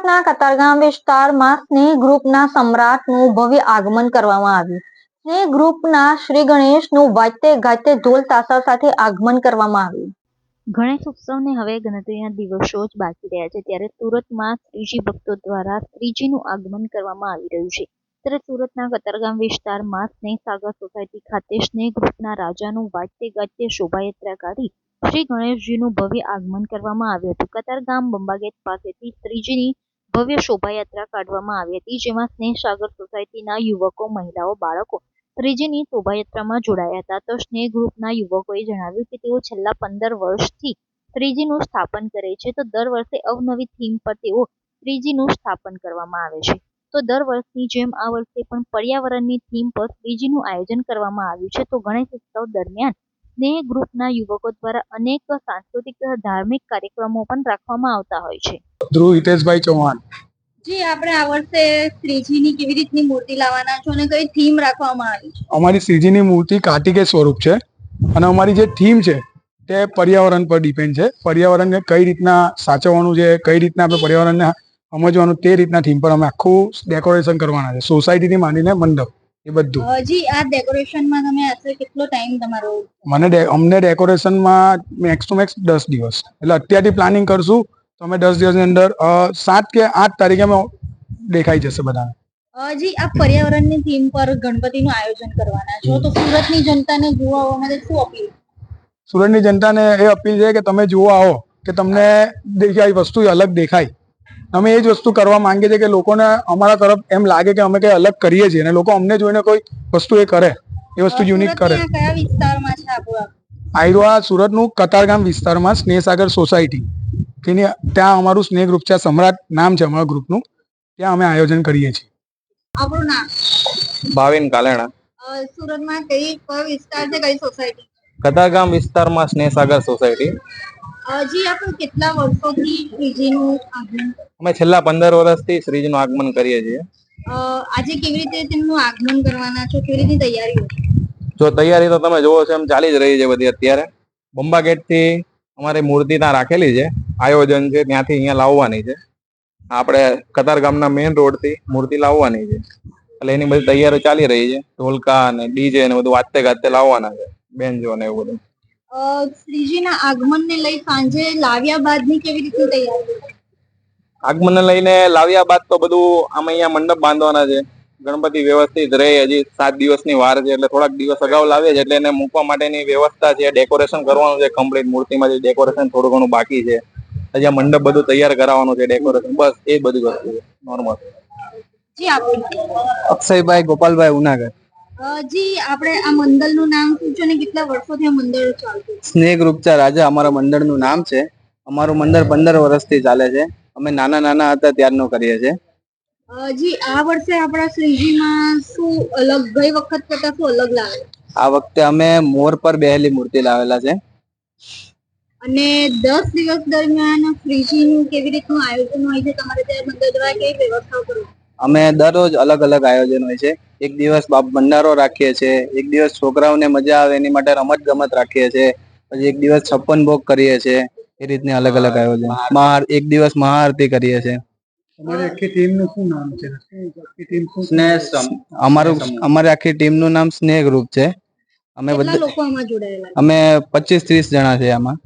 સુરતના કતારગામ વિસ્તારમાં સ્નેહ ગ્રુપના સમ્રાટનું ભવ્ય આગમન કરવામાં આવ્યું. સ્નેહ ગ્રુપના શ્રી ગણેશનું વાજતે ગાજતે ઢોલ તાશા સાથે આગમન કરવામાં આવ્યું. ગણેશ ઉત્સવને હવે ગણતરીના દિવસો જ બાકી રહ્યા છે, ત્યારે સુરતમાં શ્રીજી ભક્તો દ્વારા શ્રીજીનું આગમન કરવામાં આવી રહ્યું છે. ત્યારે સુરતના કતારગામ વિસ્તારમાં સ્નેહ સાગર સોસાયટી ખાતે સ્નેહ ગ્રુપના રાજાનું વાજતે ગાજતે શોભાયાત્રા કાઢી શ્રી ગણેશજીનું ભવ્ય આગમન કરવામાં આવ્યું હતું. કતારગામ બંબાગેટ પાસેથી શ્રીજીની ભવ્ય શોભાયાત્રા કાઢવામાં આવી હતી, જેમાં સ્નેહ સાગર સોસાયટીના યુવકો, મહિલાઓ, બાળકો શ્રીજીની શોભાયાત્રામાં જોડાયા હતા. તો સ્નેહ ગ્રુપના યુવકોએ જણાવ્યું કે તેઓ છેલ્લા 15 વર્ષથી શ્રીજીનું સ્થાપન કરે છે. તો દર વર્ષે અવનવી થીમ પર તેઓ શ્રીજીનું સ્થાપન કરવામાં આવે છે. તો દર વર્ષની જેમ આ વર્ષે પણ પર્યાવરણની થીમ પર શ્રીજીનું આયોજન કરવામાં આવ્યું છે. તો ગણેશ ઉત્સવ દરમિયાન સ્નેહ ગ્રુપના યુવકો દ્વારા અનેક સાંસ્કૃતિક ધાર્મિક કાર્યક્રમો પણ રાખવામાં આવતા હોય છે. ધ્રુવ હિતેશભાઈ ચૌહાણ. જી, આપણે આ વર્ષે શ્રીજીની કેવી રીતની મૂર્તિ લાવવાના છો અને કઈ થીમ રાખવામાં આવી છે? અમારી શ્રીજીની મૂર્તિ કાર્તિકેય સ્વરૂપ છે અને અમારી જે થીમ છે તે પર્યાવરણ પર ડિપેન્ડ છે. પર્યાવરણને કઈ રીતના સાચવવાનું છે, કઈ રીતના આપણે પર્યાવરણને સમજવાનું, તે રીતના થીમ પર અમે આખું ડેકોરેશન કરવાના છે, સોસાયટીથી માંડીને મંડપ એ બધું. જી, આ ડેકોરેશનમાં તમે આશરે કેટલો ટાઈમ તમારો? અમને ડેકોરેશનમાં મેક્સ ટુ મેક્સ 10 દિવસ, એટલે અત્યારથી પ્લાનિંગ કરશું તો અમે 10 દિવસની અંદર 7 કે 8 તારીખે અમે દેખાઈ જશે બધાને. જી, આ પર્યાવરણની થીમ પર ગણપતિનું આયોજન કરવાના છો, તો સુરતની જનતાને જોવા આવવા માટે શું અપીલ? સુરતની જનતાને એ અપીલ છે કે તમે જોવા આવો કે તમને દેખાય વસ્તુ અલગ દેખાય. અમે એ જ વસ્તુ કરવા માંગીએ છીએ કે લોકોને અમારા તરફ એમ લાગે કે અમે કંઈ અલગ કરીએ છીએ અને લોકો અમને જોઈને કોઈ વસ્તુ એ કરે, એ વસ્તુ યુનિક કરે. કયા વિસ્તારમાં છે આપણું? આયરો સુરતનું કતારગામ વિસ્તારમાં સ્નેહ સાગર સોસાયટી ત્યાં અમારું સ્નેહ ગ્રુપ છે, સમ્રાટ નામ છે અમારા ગ્રુપનું. ત્યાં અમે આયોજન કરીએ છીએ. આપણું નામ? ભાવિન કાલેણા. સુરતમાં કયો વિસ્તાર છે, કઈ સોસાયટી? કતારગામ વિસ્તારમાં સ્નેહ સાગર સોસાયટી. જી, આપણે કેટલા વર્ષોથી શ્રીજીનું આગમન? અમે છેલ્લા 15 વર્ષથી શ્રીજીનું આગમન કરીએ છીએ. આજે કેવી રીતે તેમનું આગમન કરવાના છો, કેવી રીતની તૈયારીઓ? જો તૈયારી તો તમે જોવો છો એમ ચાલી જ રહી છે બધી. અત્યારે બંબા ગેટ થી અમારી મૂર્તિ ત્યાં રાખેલી છે, આયોજન છે ત્યાંથી અહીંયા લાવવાની છે. આપણે કતારગામના મેઇન રોડ થી મૂર્તિ લાવવાની છે, એટલે એની બધી તૈયારી ચાલી રહી છે. ઢોલકા અને ડીજે ને બધું વાજતે ગાજતે લાવવાના છે, બેન્જો ને એવું બધું. શ્રીજીના આગમનને લઈ સાંજે લાવ્યા બાદની કેવી રીતની તૈયારી? આગમનને લઈને લાવ્યા બાદ તો બધું આમાં અહીંયા મંડપ બાંધવાના છે. ગણપતિ વ્યવસ્થિત રહે, હજી 7 દિવસની વાર છે, એટલે થોડાક દિવસ અગાઉ લાવીએ છીએ, એટલે એને મૂકવા માટેની વ્યવસ્થા છે, ડેકોરેશન કરવાનું છે કમ્પ્લીટ. મૂર્તિમાં જે ડેકોરેશન થોડું ઘણું બાકી છે, હજી આ મંડપ બધું તૈયાર કરાવવાનું છે, ડેકોરેશન, બસ એ બધી વસ્તુ છે નોર્મલ. જી, આપણું? અક્ષયભાઈ ગોપાલભાઈ ઉનાગર. જી, આપણે આ મંડળનું નામ શું છે અને કેટલા વર્ષોથી આ મંડળ ચાલતું? સ્નેહ ગ્રુપ ચા રાજા અમારા મંડળનું નામ છે. અમારું મંડળ 15 વર્ષથી ચાલે છે. અમે નાના હતા ત્યારનું કરીએ છીએ. જી, આ વર્ષે આપણા શ્રીજીમાં શું અલગ, ગઈ વખત કરતા શું અલગ લાવે? આ વખતે અમે મોર પર બેહેલી મૂર્તિ લાવેલા છે. અને 10 દિવસ દરમિયાન શ્રીજીનું કેવી રીતનું આયોજન હોય છે તમારે ત્યાં મંડળ દ્વારા, કેવી વ્યવસ્થા કરો? અમે દરરોજ અલગ અલગ આયોજન હોય છે. એક દિવસ ભંડારો રાખીએ છીએ, એક દિવસ છોકરાઓને મજા આવે એની માટે રમત ગમત રાખીએ છીએ, પછી એક દિવસ 56 ભોગ કરીએ છીએ. એ રીતની અલગ અલગ આયોજન. એક દિવસ મહાઆરતી કરીએ છીએ. તમારી આખી ટીમનું શું નામ છે? અમારી આખી ટીમનું નામ સ્નેહ ગ્રુપ છે. અમે 25-30 જણા છે આમાં.